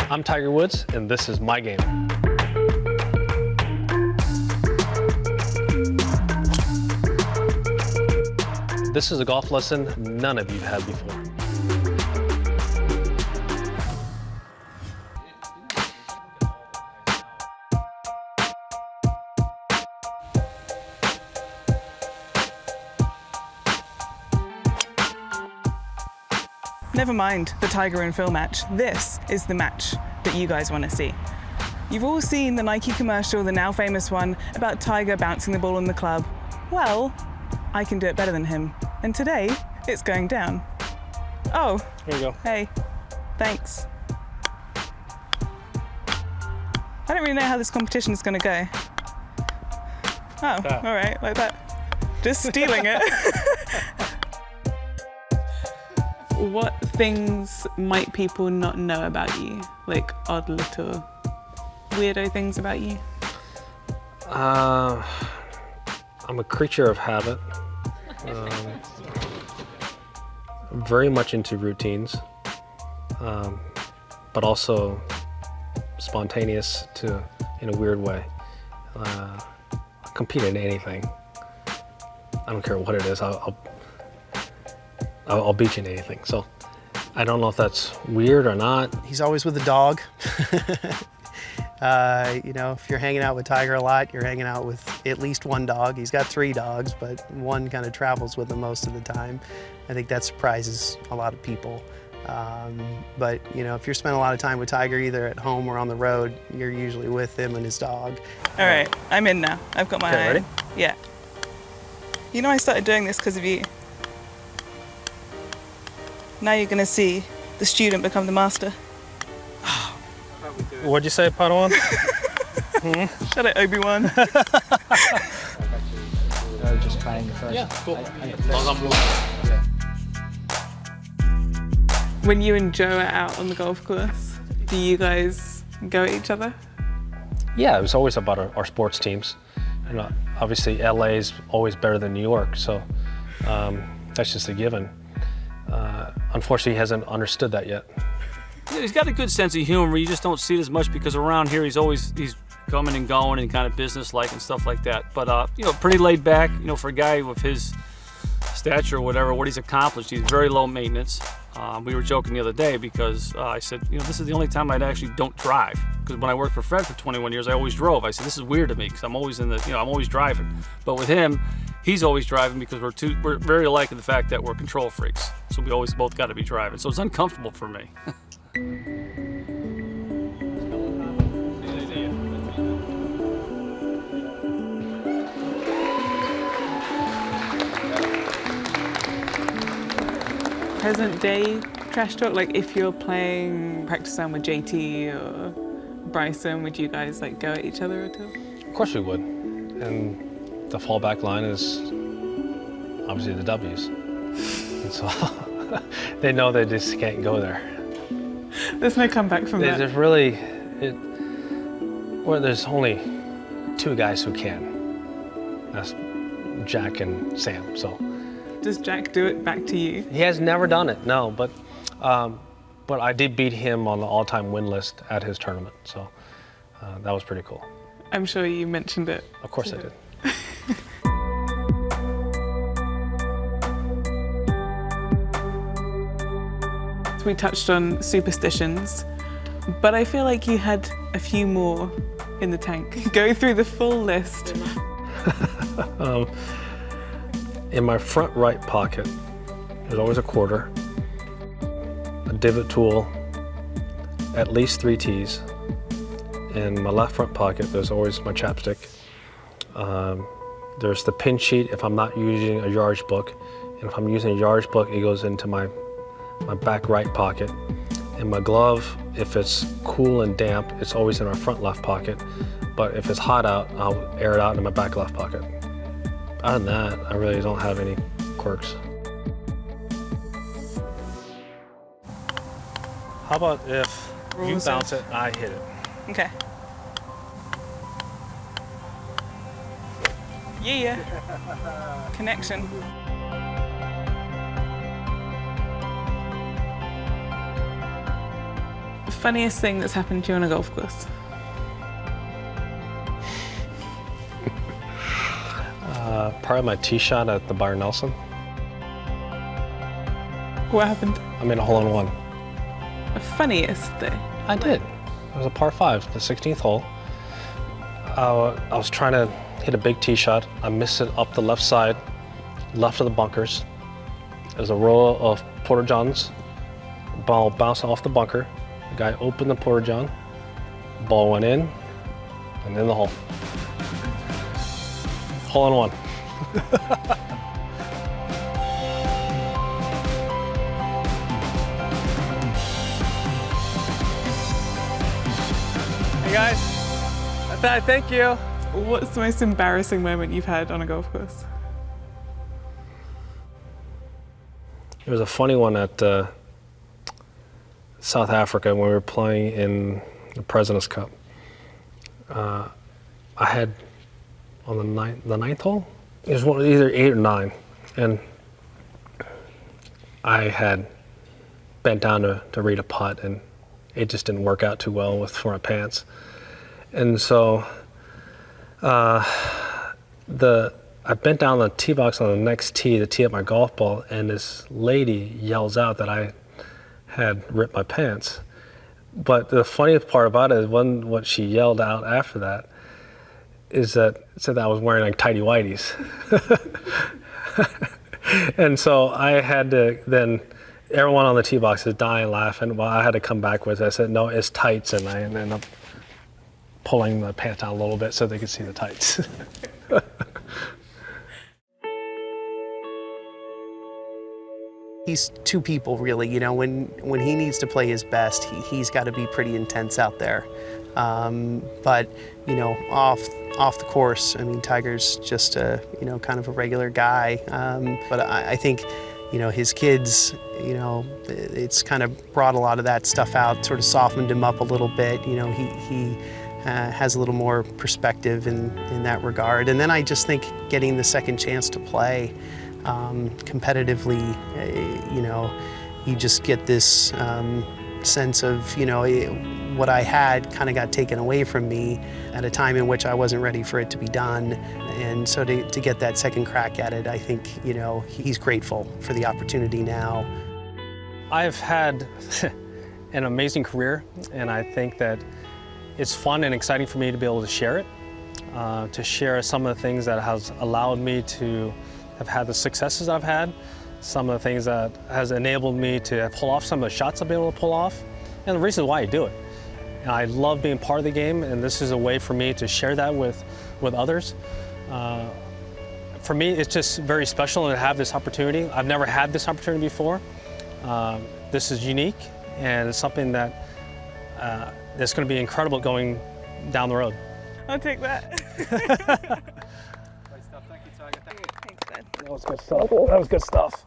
I'm Tiger Woods, and this is my game. This is a golf lesson none of you had before. Never mind the Tiger and Phil match. This is the match that you guys want to see. You've all seen the Nike commercial, the now famous one, about Tiger bouncing the ball in the club. Well, I can do it better than him. And today, it's going down. Oh. Here you go. Hey, thanks. I don't really know how this competition is going to go. Oh, all right, like that. Just stealing it. What things might people not know about you? Like odd little weirdo things about you? I'm a creature of habit. I'm very much into routines, but also spontaneous in a weird way. I compete in anything. I don't care what it is. I'll beat you in anything. So I don't know if that's weird or not. He's always with a dog. You know, if you're hanging out with Tiger a lot, you're hanging out with at least one dog. He's got 3 dogs, but one kind of travels with him most of the time. I think that surprises a lot of people. But, you know, if you're spending a lot of time with Tiger, either at home or on the road, you're usually with him and his dog. All right, I'm in now. I've got my Okay, eye. ready? Yeah. You know I started doing this because of you. Now you're going to see the student become the master. What'd you say, Padawan? Shut it, Obi-Wan. Just playing first. Yeah, cool. When you and Joe are out on the golf course, do you guys go at each other? Yeah, it was always about our sports teams. And obviously, LA is always better than New York, so that's just a given. Unfortunately, he hasn't understood that yet. Yeah, he's got a good sense of humor. You just don't see it as much because around here he's coming and going and kind of business-like and stuff like that. But you know, pretty laid back. You know, for a guy with his stature or whatever, what he's accomplished, he's very low maintenance. We were joking the other day because I said, you know, this is the only time I actually don't drive. Because when I worked for Fred for 21 years, I always drove. I said, this is weird to me because I'm always I'm always driving. But with him, he's always driving because we're very alike in the fact that we're control freaks. So we always both got to be driving. So it's uncomfortable for me. Present day trash talk, like if you're playing practice round with JT or Bryson, would you guys like go at each other at all? Of course we would. And the fallback line is obviously the W's. And so they know they just can't go there. There's no comeback from that. There's there's only 2 guys who can. That's Jack and Sam, so. Does Jack do it back to you? He has never done it, no, but I did beat him on the all-time win list at his tournament, so that was pretty cool. I'm sure you mentioned it. Of course I did. We touched on superstitions, but I feel like you had a few more in the tank. Go through the full list. In my front right pocket, there's always a quarter, a divot tool, at least 3 tees. In my left front pocket, there's always my chapstick. There's the pin sheet if I'm not using a yardage book. And if I'm using a yardage book, it goes into my back right pocket. And my glove, if it's cool and damp, it's always in our front left pocket. But if it's hot out, I'll air it out in my back left pocket. Other than that, I really don't have any quirks. How about if you bounce it, I hit it? Okay. Yeah. Connection. funniest thing that's happened to you on a golf course? Probably my tee shot at the Byron Nelson. What happened? I made a hole-in-one. The funniest thing? I did. It was a par 5, the 16th hole. I was trying to hit a big tee shot. I missed it up the left side, left of the bunkers. There's a row of porta-johns. Ball bounced off the bunker. The guy opened the porta-john. Ball went in, and in the hole. Hole-in-one. Hey guys, thank you. What's the most embarrassing moment you've had on a golf course? There was a funny one at South Africa when we were playing in the President's Cup. I had on the ninth hole, it was either 8 or 9, and I had bent down to read a putt, and it just didn't work out too well for my pants. And so I bent down the tee box on the next tee to tee up my golf ball, and this lady yells out that I had ripped my pants. But the funniest part about it is what she yelled out after that is that said that I was wearing like tighty whities. And so I had to then, everyone on the tee box is dying laughing. Well, I had to come back with it. I said, no, it's tights, and I ended up pulling the pants down a little bit so they could see the tights. He's two people, really. You know, when he needs to play his best, he's got to be pretty intense out there. But you know, off the course, I mean, Tiger's just a kind of a regular guy. But I think, you know, his kids, you know, it's kind of brought a lot of that stuff out, sort of softened him up a little bit. You know, he has a little more perspective in that regard. And then I just think getting the second chance to play competitively, you know, you just get this sense of, you know, what I had kind of got taken away from me at a time in which I wasn't ready for it to be done. And so to get that second crack at it, I think, you know, he's grateful for the opportunity now. I've had an amazing career, and I think that it's fun and exciting for me to be able to share it, to share some of the things that has allowed me to have had the successes I've had, some of the things that has enabled me to pull off some of the shots I've been able to pull off, and the reasons why I do it. And I love being part of the game, and this is a way for me to share that with others. For me, it's just very special to have this opportunity. I've never had this opportunity before. This is unique, and it's something that that's going to be incredible going down the road. I'll take that. Great stuff. Thank you, Tiger. Thanks, Dad. That was good stuff. That was good stuff.